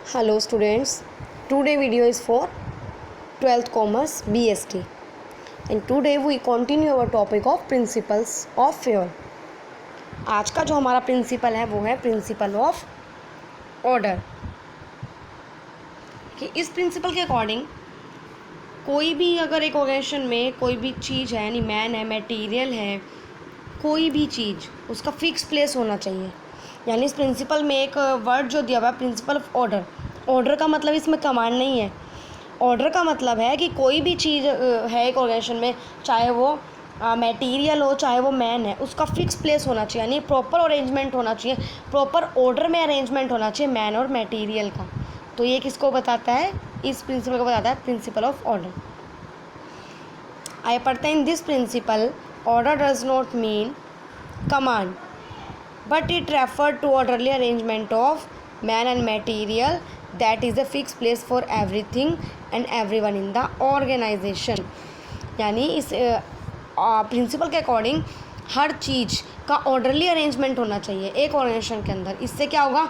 Hello students, today video is for 12th Commerce BST and today we continue our topic of principles of fuel. आज का जो हमारा principal है वो है प्रिंसिपल ऑफ ऑर्डर कि इस प्रिंसिपल के अकॉर्डिंग कोई भी अगर एक ऑर्गेनाइजेशन में कोई भी चीज़ है यानी मैन है, मटेरियल है, कोई भी चीज़ उसका फिक्स प्लेस होना चाहिए। यानी इस प्रिंसिपल में एक वर्ड जो दिया हुआ है प्रिंसिपल ऑफ ऑर्डर, ऑर्डर का मतलब इसमें कमांड नहीं है। ऑर्डर का मतलब है कि कोई भी चीज़ है एक ऑर्गेनाइजेशन में, चाहे वो मटेरियल हो चाहे वो मैन है, उसका फिक्स प्लेस होना चाहिए, यानी प्रॉपर अरेंजमेंट होना चाहिए, प्रॉपर ऑर्डर में अरेंजमेंट होना चाहिए मैन और मटेरियल का। तो ये किसको बताता है? इस प्रिंसिपल को बताता है प्रिंसिपल ऑफ ऑर्डर। आइए पढ़ते हैं। In this principle order does not mean command, but it referred to orderly arrangement of man and material that is a fixed place for everything and everyone in the organization। यानी इस principal के according हर चीज़ का orderly arrangement होना चाहिए एक organisation के अंदर। इससे क्या होगा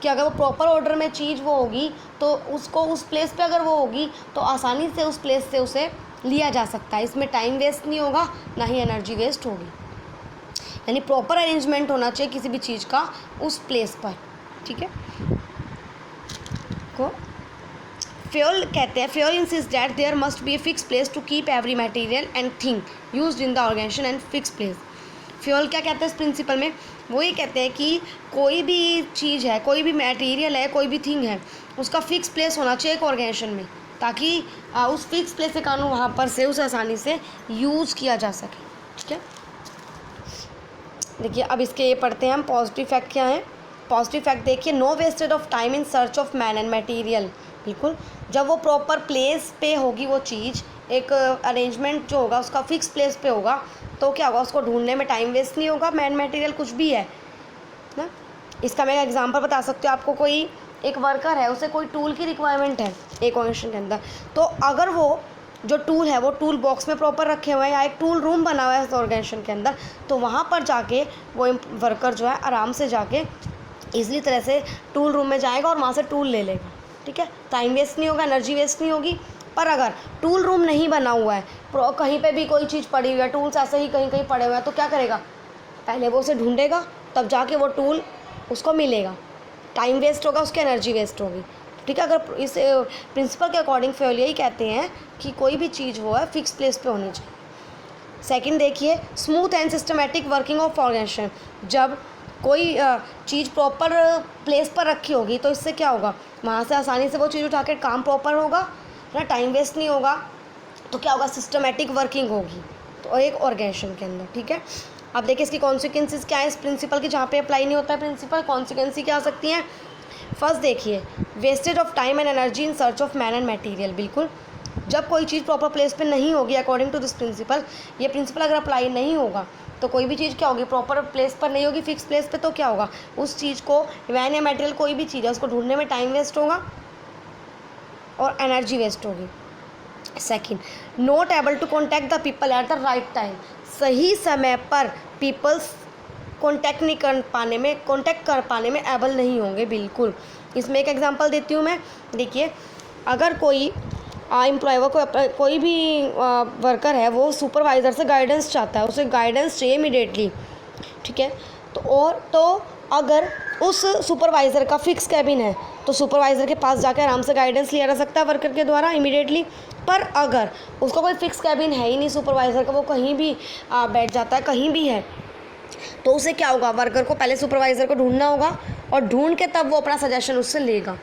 कि अगर वो प्रॉपर ऑर्डर में चीज़ वो होगी तो उसको उस प्लेस पे अगर वो होगी तो आसानी से उस प्लेस से उसे लिया जा सकता है। इसमें टाइम वेस्ट नहीं होगा, ना ही एनर्जी वेस्ट होगी। यानी प्रॉपर अरेंजमेंट होना चाहिए किसी भी चीज़ का उस प्लेस पर। ठीक है, को फ्यूल कहते हैं। Fayol insist that there must be a fix place to keep every material and thing used in the organisation and fix place. Fayol क्या कहते हैं इस प्रिंसिपल में? वो ये कहते हैं कि कोई भी चीज़ है, कोई भी मटेरियल है, कोई भी थिंग है, उसका फिक्स प्लेस होना चाहिए एक ऑर्गेनाइजेशन में, ताकि उस फिक्स प्लेस के कारण वहाँ पर से उसे आसानी से यूज़ किया जा सके। ठीक है, देखिए अब इसके ये पढ़ते हैं हम। पॉजिटिव फैक्ट क्या है? पॉजिटिव फैक्ट देखिए, no wastage of time in search of man and material. बिल्कुल, जब वो प्रॉपर प्लेस पे होगी वो चीज़, एक अरेंजमेंट जो होगा उसका फिक्स प्लेस पे होगा, तो क्या होगा, उसको ढूंढने में टाइम वेस्ट नहीं होगा। मैन मटेरियल कुछ भी है ना। इसका मैं एग्जांपल बता सकती हूँ आपको। कोई एक वर्कर है, उसे कोई टूल की रिक्वायरमेंट है एक ऑर्गेनाइजेशन के अंदर, तो अगर वो जो टूल है वो टूल बॉक्स में प्रॉपर रखे हुए हैं या एक टूल रूम बना हुआ है इस ऑर्गेनाइजेशन के अंदर, तो वहाँ पर जाके वो वर्कर जो है आराम से जाके ईज़िली तरह से टूल रूम में जाएगा और वहाँ से टूल ले लेगा। ठीक है, टाइम वेस्ट नहीं होगा, एनर्जी वेस्ट नहीं होगी। पर अगर टूल रूम नहीं बना हुआ है, कहीं पे भी कोई चीज़ पड़ी हुई है, टूल्स ऐसे ही कहीं कहीं पड़े हुए हैं, तो क्या करेगा? पहले वो उसे ढूंढेगा, तब जाके वो टूल उसको मिलेगा। टाइम वेस्ट होगा, उसकी एनर्जी वेस्ट होगी। ठीक है, अगर इस प्रिंसिपल के अकॉर्डिंग फ्यूल यही कहते हैं कि कोई भी चीज़ वो है फिक्स प्लेस पे होनी चाहिए। सेकंड देखिए, smooth and systematic working of organisation. जब कोई चीज़ प्रॉपर प्लेस पर रखी होगी तो इससे क्या होगा, वहाँ से आसानी से वो चीज़ उठा के काम प्रॉपर होगा ना, टाइम वेस्ट नहीं होगा। तो क्या होगा, सिस्टमेटिक वर्किंग होगी तो एक ऑर्गेनाइजेशन के अंदर। ठीक है, अब देखिए इसकी कॉन्सिक्वेंसेस क्या है इस प्रिंसिपल की, जहाँ पे अप्लाई नहीं होता है प्रिंसिपल, कॉन्सिक्वेंसी क्या हो सकती हैं? फर्स्ट देखिए, wastage of time and energy in search of man and material. बिल्कुल, जब कोई चीज़ प्रॉपर प्लेस पे नहीं होगी अकॉर्डिंग टू दिस प्रिंसिपल, ये प्रिंसिपल अगर अप्लाई नहीं होगा तो कोई भी चीज़ क्या होगी, प्रॉपर प्लेस पर नहीं होगी, फिक्स प्लेस पे, तो क्या होगा, उस चीज़ को मैन या मटेरियल कोई भी चीज़ है उसको ढूंढने में टाइम वेस्ट होगा और एनर्जी वेस्ट होगी। Second, not able to contact the people at the right time. सही समय पर पीपल्स कॉन्टैक्ट कर पाने में एबल नहीं होंगे। बिल्कुल, इसमें एक एग्जांपल देती हूँ मैं। देखिए, अगर कोई एम्प्लॉय कोई भी वर्कर है, वो सुपरवाइज़र से गाइडेंस चाहता है, उसे गाइडेंस चाहिए इमीडिएटली। ठीक है, तो अगर उस सुपरवाइज़र का फिक्स कैबिन है तो सुपरवाइज़र के पास जाकर आराम से गाइडेंस लिया जा सकता है वर्कर के द्वारा इमीडिएटली। पर अगर उसका कोई फिक्स कैबिन है ही नहीं सुपरवाइज़र का, वो कहीं भी बैठ जाता है, कहीं भी है, तो उसे क्या होगा, वर्कर को पहले सुपरवाइज़र को ढूंढना होगा और ढूंढ के तब वो अपना सजेशन उससे लेगा,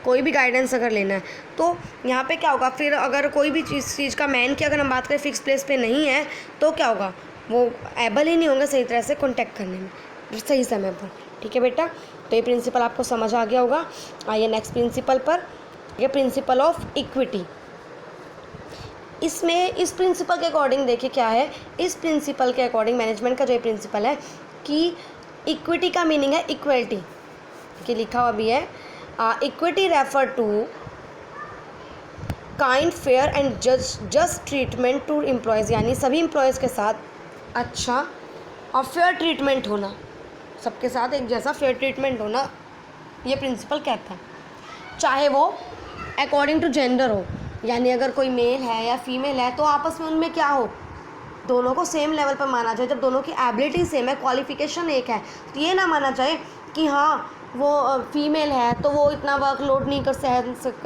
कोई भी गाइडेंस अगर लेना है। तो यहाँ पे क्या होगा, फिर अगर कोई भी चीज़ का मैन की अगर हम बात करें फिक्स प्लेस पे नहीं है, तो क्या होगा, वो एबल ही नहीं होंगे सही तरह से कॉन्टैक्ट करने में सही समय पर। ठीक है बेटा, तो ये प्रिंसिपल आपको समझ आ गया होगा। आइए नेक्स्ट प्रिंसिपल पर, ये प्रिंसिपल ऑफ इक्विटी। इसमें इस प्रिंसिपल के अकॉर्डिंग देखिए क्या है, इस प्रिंसिपल के अकॉर्डिंग मैनेजमेंट का जो ये प्रिंसिपल है कि इक्विटी का मीनिंग है इक्वलिटी, कि लिखा हुआ भी है, equity refer to kind fair and just treatment to employees. यानी सभी एम्प्लॉयज़ के साथ अच्छा और फेयर ट्रीटमेंट होना, सबके साथ एक जैसा फेयर ट्रीटमेंट होना, ये प्रिंसिपल कहता है। चाहे वो अकॉर्डिंग टू जेंडर हो, यानी अगर कोई मेल है या फीमेल है तो आपस में उनमें क्या हो, दोनों को सेम लेवल पर माना जाए। जब दोनों की एबिलिटी सेम है, क्वालिफिकेशन एक है, तो ये ना माना जाए कि हाँ वो फीमेल है तो वो इतना वर्कलोड नहीं कर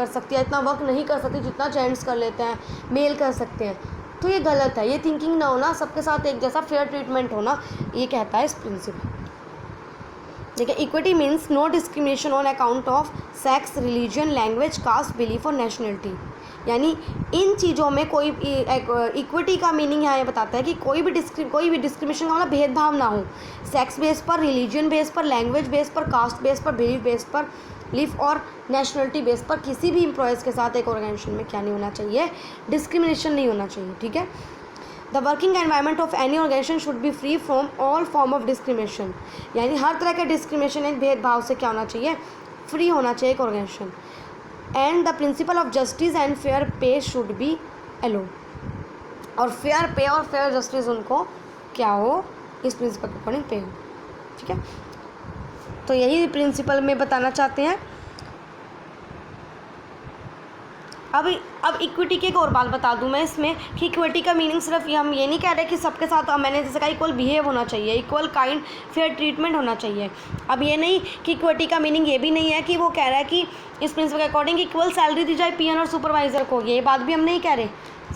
सकती है, इतना वर्क नहीं कर सकती जितना जेंट्स कर लेते हैं, मेल कर सकते हैं, तो ये गलत है। ये थिंकिंग ना होना, सबके साथ एक जैसा फेयर ट्रीटमेंट होना, ये कहता है इस प्रिंसिपल। देखिए, equity means no discrimination on account of sex, religion, language, caste, belief और नेशनलिटी। यानी इन चीज़ों में कोई इक्विटी का मीनिंग यहाँ ये बताता है कि कोई भी डिस्क्रिमिनेशन का मतलब भेदभाव ना हो, सेक्स बेस पर, रिलीजन बेस पर, लैंग्वेज बेस पर, कास्ट बेस पर, बिलीफ बेस पर, लिफ और नेशनलिटी बेस पर किसी भी एम्प्लॉयज़ के साथ एक ऑर्गेनाइजेशन में क्या नहीं होना चाहिए, डिस्क्रिमिनेशन नहीं होना चाहिए। ठीक है। The working environment of any organisation should be free from all form of discrimination. यानी हर तरह के डिस्क्रिमिनेशन, एक भेदभाव से क्या होना चाहिए, फ्री होना चाहिए एक organisation. And the principle of justice and fair pay should be allowed. और फेयर पे और फेयर जस्टिस उनको क्या हो, इस प्रिंसिपल के अकॉर्डिंग पे हो। ठीक है। तो यही प्रिंसिपल में बताना चाहते हैं। अब इक्विटी की एक और बात बता दूं मैं इसमें कि इक्विटी का मीनिंग सिर्फ हम ये नहीं कह रहे कि सबके साथ, मैंने जैसे कहा, इक्वल बिहेव होना चाहिए, इक्वल काइंड फेयर ट्रीटमेंट होना चाहिए। अब ये नहीं कि इक्विटी का मीनिंग ये भी नहीं है कि वो कह रहा है कि इस प्रिंसिपल के अकॉर्डिंग इक्वल सैलरी दी जाए पीएन और सुपरवाइज़र को, ये बात भी हम नहीं कह रहे।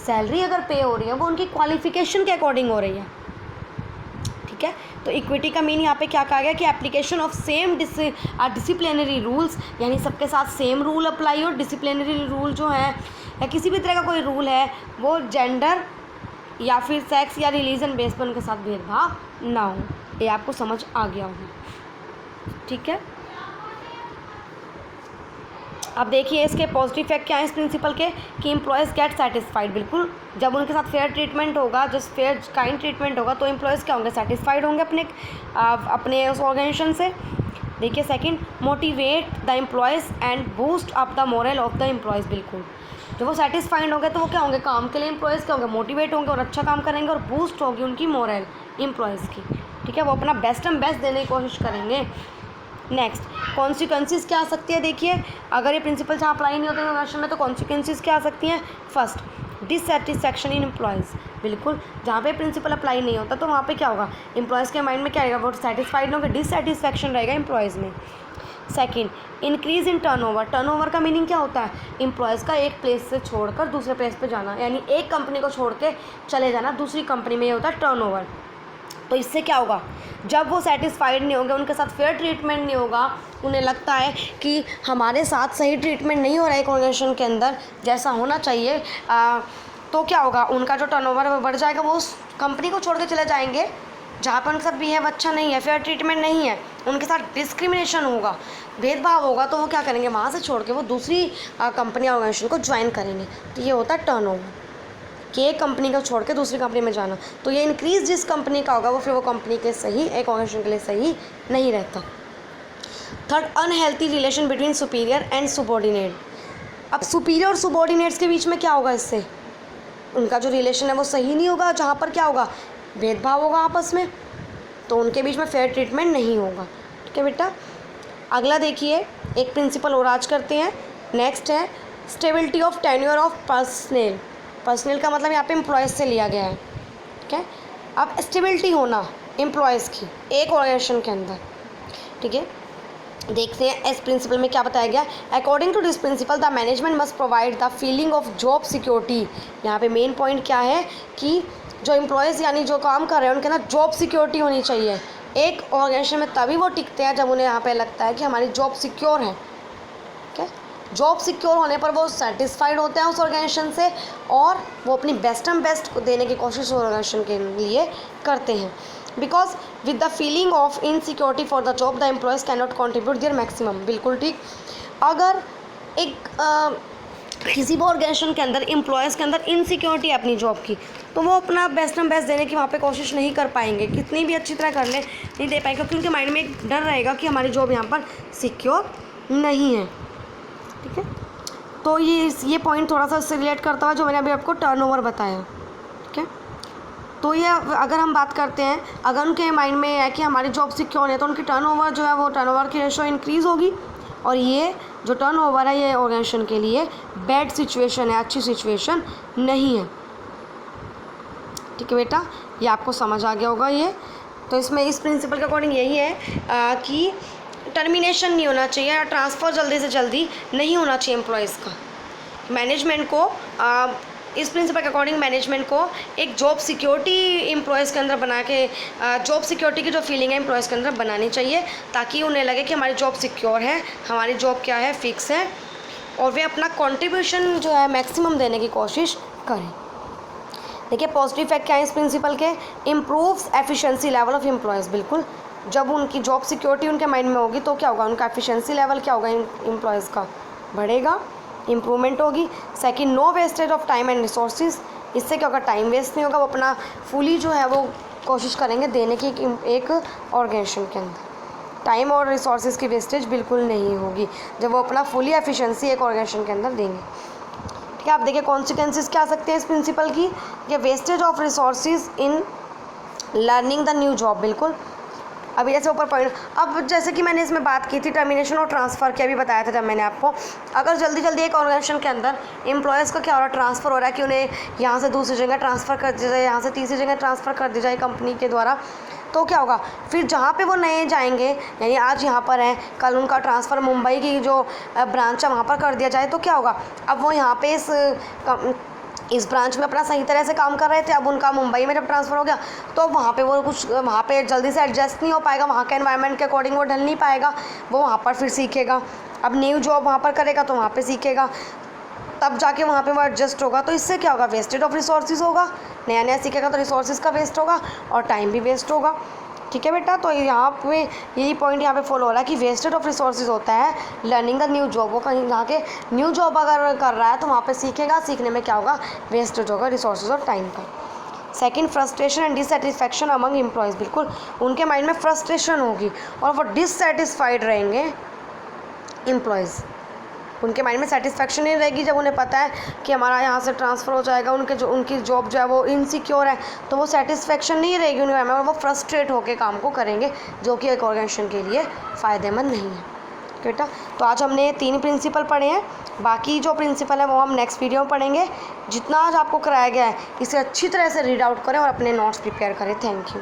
सैलरी अगर पे हो रही है वो उनकी क्वालिफिकेशन के अकॉर्डिंग हो रही है। ठीक है। तो इक्विटी का मीन यहाँ पे क्या कहा गया कि application of same disciplinary rules, यानी सबके साथ सेम रूल अप्लाई हो। डिसिप्लिनरी रूल जो है या किसी भी तरह का कोई रूल है वो जेंडर या फिर सेक्स या रिलीजन बेस पर उनके साथ भेदभाव ना हो। ये आपको समझ आ गया होगा। ठीक है। अब देखिए इसके पॉजिटिव इफेक्ट क्या है इस प्रिंसिपल के, कि एम्प्लॉयज़ गेट सेटिस्फाइड। बिल्कुल, जब उनके साथ फेयर ट्रीटमेंट होगा, जस्ट फेयर काइंड ट्रीटमेंट होगा, तो एम्प्लॉयज़ क्या होंगे, सेटिस्फाइड होंगे अपने उस ऑर्गेनाइजेशन से। देखिए second, motivate the employees and boost up the moral of the employees. बिल्कुल, जब वो सेटिस्फाइड होंगे तो वो क्या होंगे, काम के लिए एम्प्लॉयज़ क्या होंगे, मोटिवेट होंगे और अच्छा काम करेंगे, और बूस्ट होगी उनकी मोरल एम्प्लॉयज़ की। ठीक है। वो अपना बेस्ट एंड बेस्ट देने की कोशिश करेंगे। नेक्स्ट, कॉन्सिक्वेंसेस क्या आ सकती है। देखिए, अगर ये प्रिंसिपल जहाँ अप्लाई नहीं होते ऑर्गेनाइजेशन में तो कॉन्सिक्वेंसेस क्या आ सकती हैं। फर्स्ट, डिससेटिस्फैक्शन इन एम्प्लॉयज़। बिल्कुल, जहाँ पे प्रिंसिपल अप्लाई नहीं होता तो वहाँ पे क्या होगा, एम्प्लॉयज़ के माइंड में क्या रहेगा, वो सेटिस्फाइड नहीं होगा, डिससेटिस्फैक्शन रहेगा एम्प्लॉयज़ में। Second, increase in turnover. Turnover का मीनिंग क्या होता है, एम्प्लॉयज़ का एक प्लेस से छोड़कर दूसरे प्लेस पे जाना, यानी एक कंपनी को छोड़ के चले जाना दूसरी कंपनी में, ये होता है टर्नओवर। तो इससे क्या होगा, जब वो सेटिस्फाइड नहीं होंगे, उनके साथ फेयर ट्रीटमेंट नहीं होगा, उन्हें लगता है कि हमारे साथ सही ट्रीटमेंट नहीं हो रहा है एक ऑर्गेनाइजेशन के अंदर जैसा होना चाहिए, तो क्या होगा, उनका जो टर्नओवर है वो बढ़ जाएगा, वो उस कंपनी को छोड़ के चले जाएंगे जहाँ पर उनके साथ बिहेव अच्छा नहीं है, फेयर ट्रीटमेंट नहीं है, उनके साथ डिस्क्रिमिनेशन होगा, भेदभाव होगा, तो वो क्या करेंगे, वहाँ से छोड़ के वो दूसरी कंपनी ऑर्गेनाइजेशन को ज्वाइन करेंगे। तो ये होता है टर्नओवर, कि एक कंपनी को छोड़ के दूसरी कंपनी में जाना। तो ये इंक्रीज़ जिस कंपनी का होगा वो फिर वो कंपनी के सही, एक ऑर्गेनाइजेशन के लिए सही नहीं रहता। Third, unhealthy relation between superior and subordinate. अब सुपीरियर और सुबॉर्डिनेट्स के बीच में क्या होगा, इससे उनका जो रिलेशन है वो सही नहीं होगा, जहाँ पर क्या होगा, भेदभाव होगा आपस में, तो उनके बीच में फेयर ट्रीटमेंट नहीं होगा। ठीक है बेटा। अगला देखिए, एक प्रिंसिपल और आज करते हैं। नेक्स्ट है stability of tenure of personal. Personal का मतलब यहाँ पे एम्प्लॉयज़ से लिया गया है। ठीक है। अब स्टेबिलिटी होना एम्प्लॉयज़ की एक ऑर्गेनाइजेशन के अंदर। ठीक है। देखते हैं इस प्रिंसिपल में क्या बताया गया। According to this principle the management must provide the feeling of job security. यहाँ पे मेन पॉइंट क्या है कि जो एम्प्लॉयज़ यानी जो काम कर रहे हैं उनके अंदर जॉब सिक्योरिटी होनी चाहिए। एक ऑर्गेनाइजेशन में तभी वो टिकते हैं जब उन्हें यहाँ पे लगता है कि हमारी जॉब सिक्योर है। ठीक है। जॉब सिक्योर होने पर वो सेटिस्फाइड होते हैं उस ऑर्गेनाइजेशन से और वो अपनी बेस्ट एंड बेस्ट को देने की कोशिश ऑर्गेनाइजेशन के लिए करते हैं। Because with the feeling of insecurity for the job the employees can not contribute their maximum. बिल्कुल ठीक। अगर एक किसी भी ऑर्गेनाइजेशन के अंदर एम्प्लॉयज़ के अंदर इनसिक्योरिटी है अपनी जॉब की, तो वो अपना बेस्ट एंड बेस्ट देने की वहाँ पे कोशिश नहीं कर पाएंगे, कितनी भी अच्छी तरह कर ले नहीं दे पाएंगे, क्योंकि उनके माइंड में एक डर रहेगा कि हमारी जॉब यहाँ पर सिक्योर नहीं है। ठीक है। तो ये पॉइंट थोड़ा सा इससे रिलेट करता हुआ जो मैंने अभी आपको टर्नओवर बताया। ठीक है। तो ये अगर हम बात करते हैं, अगर उनके माइंड में है कि हमारी जॉब सिक्योर है तो उनकी टर्नओवर जो है वो टर्नओवर की रेशो इंक्रीज़ होगी, और ये जो टर्नओवर है ये ऑर्गेनाइजेशन के लिए बैड सिचुएशन है, अच्छी सिचुएशन नहीं है। ठीक है बेटा, ये आपको समझ आ गया होगा ये। तो इसमें इस प्रिंसिपल के अकॉर्डिंग यही है कि टर्मिनेशन नहीं होना चाहिए या ट्रांसफ़र जल्दी से जल्दी नहीं होना चाहिए एम्प्लॉयज़ का। मैनेजमेंट को इस प्रिंसिपल के अकॉर्डिंग मैनेजमेंट को एक जॉब सिक्योरिटी एम्प्लॉयज़ के अंदर बना के जॉब सिक्योरिटी की जो फीलिंग है एम्प्लॉयज़ के अंदर बनानी चाहिए, ताकि उन्हें लगे कि हमारी जॉब सिक्योर है, हमारी जॉब क्या है, फिक्स है, और वे अपना कंट्रीब्यूशन जो है मैक्सिमम देने की कोशिश करें। देखिए पॉजिटिव इफेक्ट क्या है इस प्रिंसिपल के, improves efficiency level of employees. बिल्कुल, जब उनकी जॉब सिक्योरिटी उनके माइंड में होगी तो क्या होगा, उनका एफिशिएंसी लेवल क्या होगा एम्प्लॉयज़ का, बढ़ेगा, इम्प्रूवमेंट होगी। Second, no wastage of time and resources, इससे क्या होगा, टाइम वेस्ट नहीं होगा, वो अपना फुली जो है वो कोशिश करेंगे देने की एक ऑर्गेनाइजेशन के अंदर। टाइम और रिसोर्सेज की वेस्टेज बिल्कुल नहीं होगी जब वो अपना फुली एफिशिएंसी एक ऑर्गेनाइजेशन के अंदर देंगे। ठीक है, आप देखिए कॉन्सिक्वेंसेस क्या आ सकते हैं इस प्रिंसिपल की, कि wastage of resources in learning the new job. बिल्कुल, अभी जैसे ऊपर पॉइंट, अब जैसे कि मैंने इसमें बात की थी टर्मिनेशन और ट्रांसफ़र की, अभी बताया था जब मैंने आपको, अगर जल्दी जल्दी एक ऑर्गेनाइजेशन के अंदर एम्प्लॉयज़ का क्या हो रहा है, ट्रांसफ़र हो रहा है कि उन्हें यहाँ से दूसरी जगह ट्रांसफ़र कर दिया जाए, यहाँ से तीसरी जगह ट्रांसफ़र कर दी जाए कंपनी के द्वारा, तो क्या होगा, फिर जहाँ पे वो नए जाएंगे, यानी आज यहाँ पर हैं, कल उनका ट्रांसफ़र मुंबई की जो ब्रांच है वहाँ पर कर दिया जाए, तो क्या होगा, अब वो यहाँ पे इस ब्रांच में अपना सही तरह से काम कर रहे थे, अब उनका मुंबई में जब ट्रांसफ़र हो गया तो वहाँ पे वो कुछ वहाँ पे जल्दी से एडजस्ट नहीं हो पाएगा, वहाँ के एनवायरनमेंट के अकॉर्डिंग वो ढल नहीं पाएगा, वो वहाँ पर फिर सीखेगा, अब न्यू जॉब वहाँ पर करेगा तो वहाँ पे सीखेगा, तब जाके वहाँ पे वो एडजस्ट होगा। तो इससे क्या होगा, वेस्टेज ऑफ रिसोर्सेज होगा, नया नया सीखेगा तो रिसोर्सेज का वेस्ट होगा और टाइम भी वेस्ट होगा। ठीक है बेटा, तो यहाँ पे यही पॉइंट यहाँ पे फॉलो हो रहा है कि वेस्टेज ऑफ रिसोर्सेज होता है लर्निंग द न्यू जॉब। वो कहीं जाके न्यू जॉब अगर कर रहा है तो वहाँ पे सीखेगा, सीखने में क्या होगा, वेस्टेज होगा रिसोर्सेज और टाइम का। Second, frustration and dissatisfaction among employees. बिल्कुल, उनके माइंड में फ्रस्ट्रेशन होगी और वो डिससेटिस्फाइड रहेंगे एम्प्लॉयज़, उनके माइंड में सेटिस्फैक्शन नहीं रहेगी जब उन्हें पता है कि हमारा यहाँ से ट्रांसफ़र हो जाएगा, उनकी जॉब जो है वो इनसिक्योर है, तो वो सेटिस्फैक्शन नहीं रहेगी उनके माइंड में, और वो फ्रस्ट्रेट होकर काम को करेंगे, जो कि एक ऑर्गेनाइजेशन के लिए फ़ायदेमंद नहीं है। बेटा, तो आज हमने 3 प्रिंसिपल पढ़े हैं, बाकी जो प्रिंसिपल है वो हम नेक्स्ट वीडियो में पढ़ेंगे। जितना आज आपको कराया गया है इसे अच्छी तरह से रीड आउट करें और अपने नोट्स प्रिपेयर करें। Thank you.